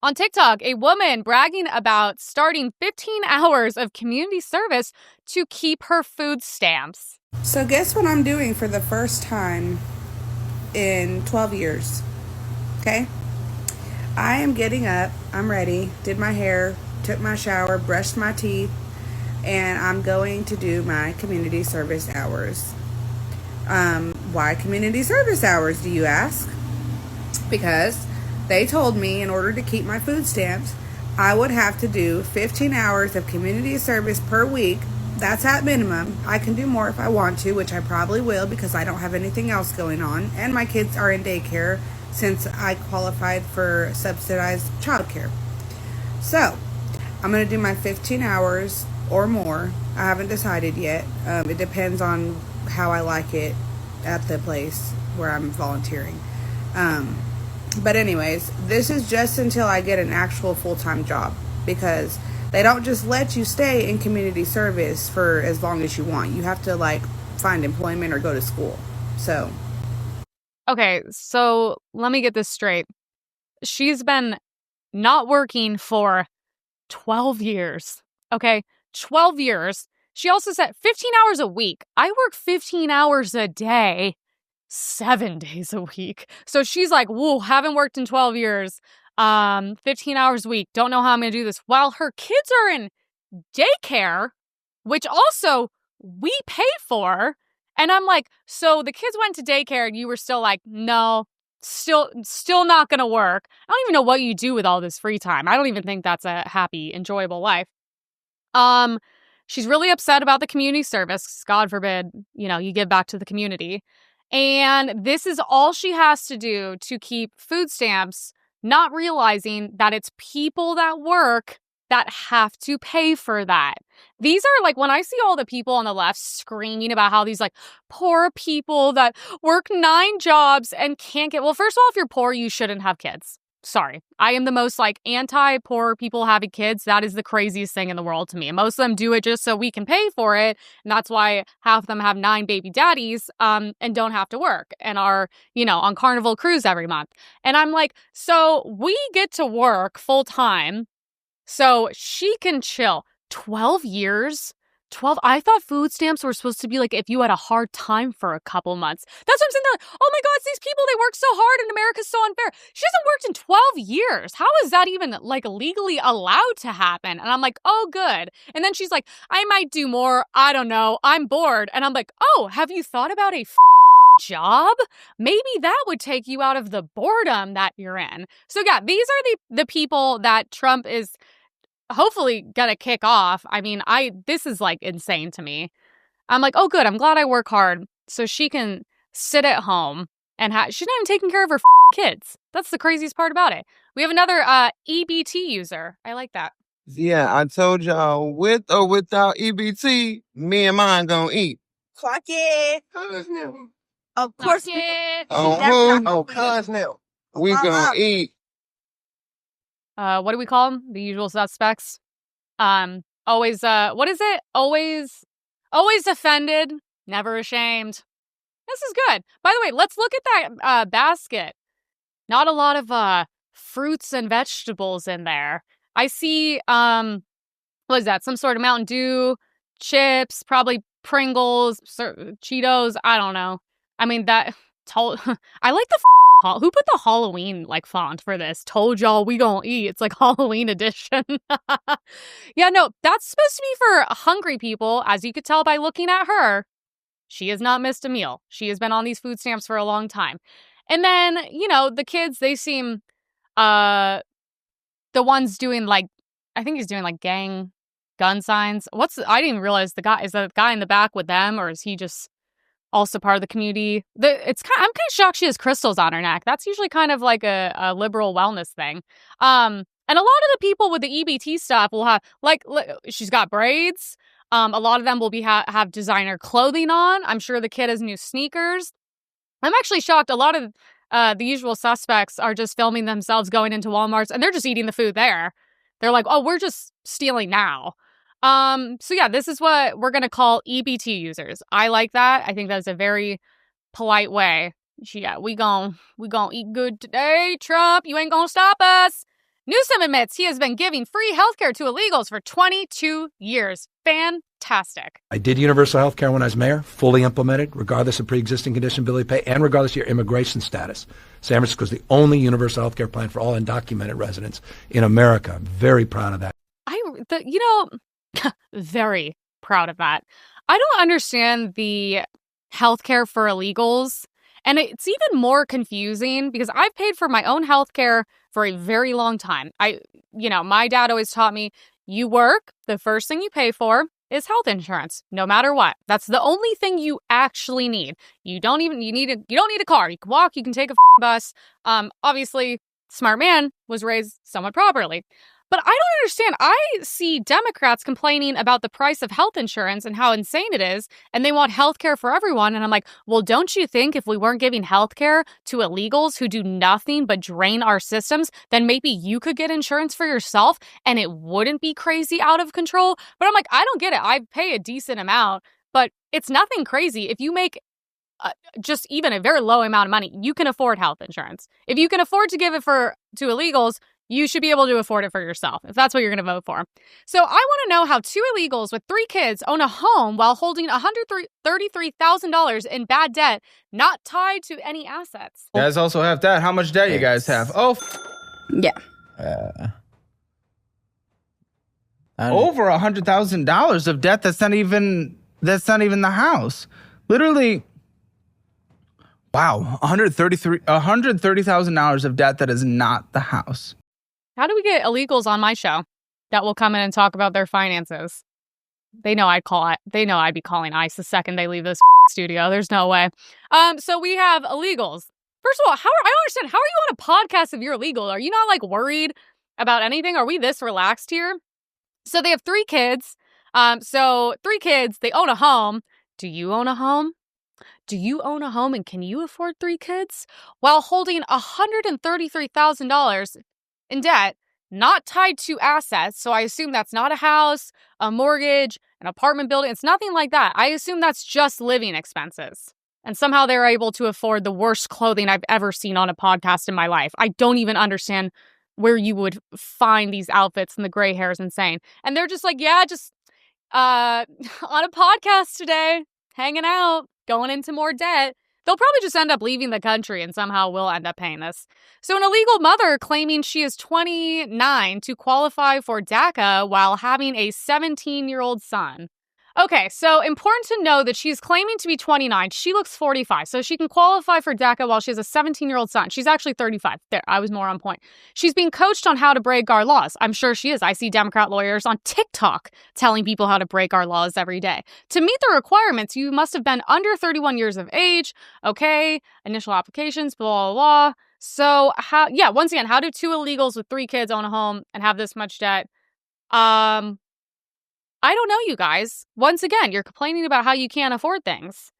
On TikTok, a woman bragging about starting 15 hours of community service to keep her food stamps. So guess what I'm doing for the first time in 12 years? Okay? I am getting up, I'm ready, did my hair, took my shower, brushed my teeth, and I'm going to do my community service hours. Why community service hours, do you ask? Because they told me in order to keep my food stamps, I would have to do 15 hours of community service per week. That's at minimum. I can do more if I want to, which I probably will because I don't have anything else going on. And my kids are in daycare since I qualified for subsidized childcare. So, I'm going to do my 15 hours or more. I haven't decided yet. It depends on how I like it at the place where I'm volunteering. But anyways, this is just until I get an actual full-time job because they don't just let you stay in community service for as long as you want. You have to find employment or go to school. So. Okay, so let me get this straight. She's been not working for 12 years. Okay, 12 years. She also said 15 hours a week. I work 15 hours a day, 7 days a week. So she's like, whoa, haven't worked in 12 years. 15 hours a week. Don't know how I'm going to do this. While her kids are in daycare, which also we pay for. And I'm like, so the kids went to daycare and you were still like, no, still not going to work. I don't even know what you do with all this free time. I don't even think that's a happy, enjoyable life. She's really upset about the community service. God forbid, you give back to the community. And this is all she has to do to keep food stamps, not realizing that it's people that work that have to pay for that. These are when I see all the people on the left screaming about how these poor people that work 9 jobs and can't get, well, first of all, if you're poor, you shouldn't have kids. Sorry. I am the most anti-poor people having kids. That is the craziest thing in the world to me. And most of them do it just so we can pay for it. And that's why half of them have 9 baby daddies and don't have to work and are, on Carnival Cruise every month. And I'm like, so we get to work full time so she can chill. 12 years? 12? I thought food stamps were supposed to be if you had a hard time for a couple months. That's what I'm saying. Oh my God, it's these people, they work so hard and America's so unfair. She hasn't worked in 12 years. How is that even legally allowed to happen? And I'm like, oh, good. And then she's like, I might do more. I don't know. I'm bored. And I'm like, oh, have you thought about a job? Maybe that would take you out of the boredom that you're in. So yeah, these are the people that Trump is hopefully gonna kick off. I mean, this is insane to me. I'm like, oh good, I'm glad I work hard so she can sit at home and she's not even taking care of her kids. That's the craziest part about it. We have another EBT user. I like that. Yeah, I told y'all, with or without EBT, me and mine gonna eat. Clock it. Of course. Oh, cuz now. We gonna eat. What do we call them? The usual suspects. Always, what is it? Always offended, never ashamed. This is good. By the way, let's look at that basket. Not a lot of fruits and vegetables in there. I see, what is that? Some sort of Mountain Dew, chips, probably Pringles, Cheetos. I don't know. I mean, I like the who put the Halloween font for this? Told y'all we gonna eat. It's Halloween edition. Yeah, no, that's supposed to be for hungry people. As you could tell by looking at her, she has not missed a meal. She has been on these food stamps for a long time. And then, the kids, they seem, the ones doing I think he's doing gang gun signs. I didn't even realize is the guy in the back with them, or is he just also part of the community? I'm kind of shocked she has crystals on her neck. That's usually kind of a liberal wellness thing. And a lot of the people with the EBT stuff will have she's got braids. A lot of them will have designer clothing on. I'm sure the kid has new sneakers. I'm actually shocked. A lot of the usual suspects are just filming themselves going into Walmarts and they're just eating the food there. They're like, oh, we're just stealing now. So yeah, this is what we're going to call EBT users. I like that. I think that's a very polite way. Yeah, we gon' eat good today, Trump. You ain't gonna stop us. Newsom admits he has been giving free healthcare to illegals for 22 years. Fantastic. I did universal health care when I was mayor, fully implemented, regardless of pre-existing condition, ability to pay, and regardless of your immigration status. San Francisco is the only universal health care plan for all undocumented residents in America. I'm very proud of that. Very proud of that. I don't understand the healthcare for illegals. And it's even more confusing because I've paid for my own healthcare for a very long time. My dad always taught me, you work, the first thing you pay for is health insurance, no matter what. That's the only thing you actually need. You don't need a car. You can walk, you can take a bus. Obviously, smart man was raised somewhat properly. But I don't understand. I see Democrats complaining about the price of health insurance and how insane it is, and they want health care for everyone. And I'm like, well, don't you think if we weren't giving health care to illegals who do nothing but drain our systems, then maybe you could get insurance for yourself and it wouldn't be crazy out of control? But I'm like, I don't get it. I pay a decent amount, but it's nothing crazy. If you make just even a very low amount of money, you can afford health insurance. If you can afford to give it to illegals, you should be able to afford it for yourself, if that's what you're going to vote for. So I want to know how 2 illegals with 3 kids own a home while holding $133,000 in bad debt, not tied to any assets. You guys also have debt. How much debt you guys have? Yeah. Over $100,000 of debt. That's not even the house. Literally. Wow, $130,000 of debt that is not the house. How do we get illegals on my show that will come in and talk about their finances? They know I'd be calling ICE the second they leave this studio. There's no way. So we have illegals. First of all, I don't understand. How are you on a podcast if you're illegal? Are you not worried about anything? Are we this relaxed here? So they have 3 kids. 3 kids, they own a home. Do you own a home? Do you own a home and can you afford 3 kids? While holding $133,000 in debt, not tied to assets. So I assume that's not a house, a mortgage, an apartment building. It's nothing like that. I assume that's just living expenses. And somehow they're able to afford the worst clothing I've ever seen on a podcast in my life. I don't even understand where you would find these outfits, and the gray hair is insane. And they're just like, yeah, just on a podcast today, hanging out, going into more debt. They'll probably just end up leaving the country and somehow we'll end up paying this. So an illegal mother claiming she is 29 to qualify for DACA while having a 17-year-old son. Okay, so important to know that she's claiming to be 29. She looks 45, so she can qualify for DACA while she has a 17-year-old son. She's actually 35. There, I was more on point. She's being coached on how to break our laws. I'm sure she is. I see Democrat lawyers on TikTok telling people how to break our laws every day. To meet the requirements, you must have been under 31 years of age. Okay, initial applications, blah, blah, blah. So, once again, how do 2 illegals with 3 kids own a home and have this much debt? I don't know, you guys. Once again, you're complaining about how you can't afford things.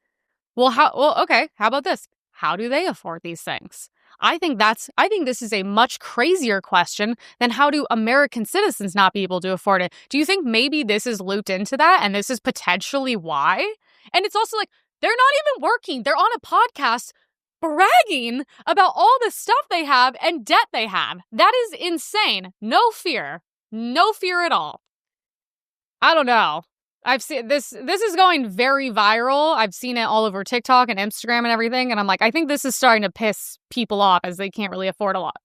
Okay, how about this? How do they afford these things? I think this is a much crazier question than how do American citizens not be able to afford it? Do you think maybe this is looped into that and this is potentially why? And it's also they're not even working. They're on a podcast bragging about all the stuff they have and debt they have. That is insane. No fear. No fear at all. I don't know. I've seen this is going very viral. I've seen it all over TikTok and Instagram and everything. And I'm like, I think this is starting to piss people off as they can't really afford a lot.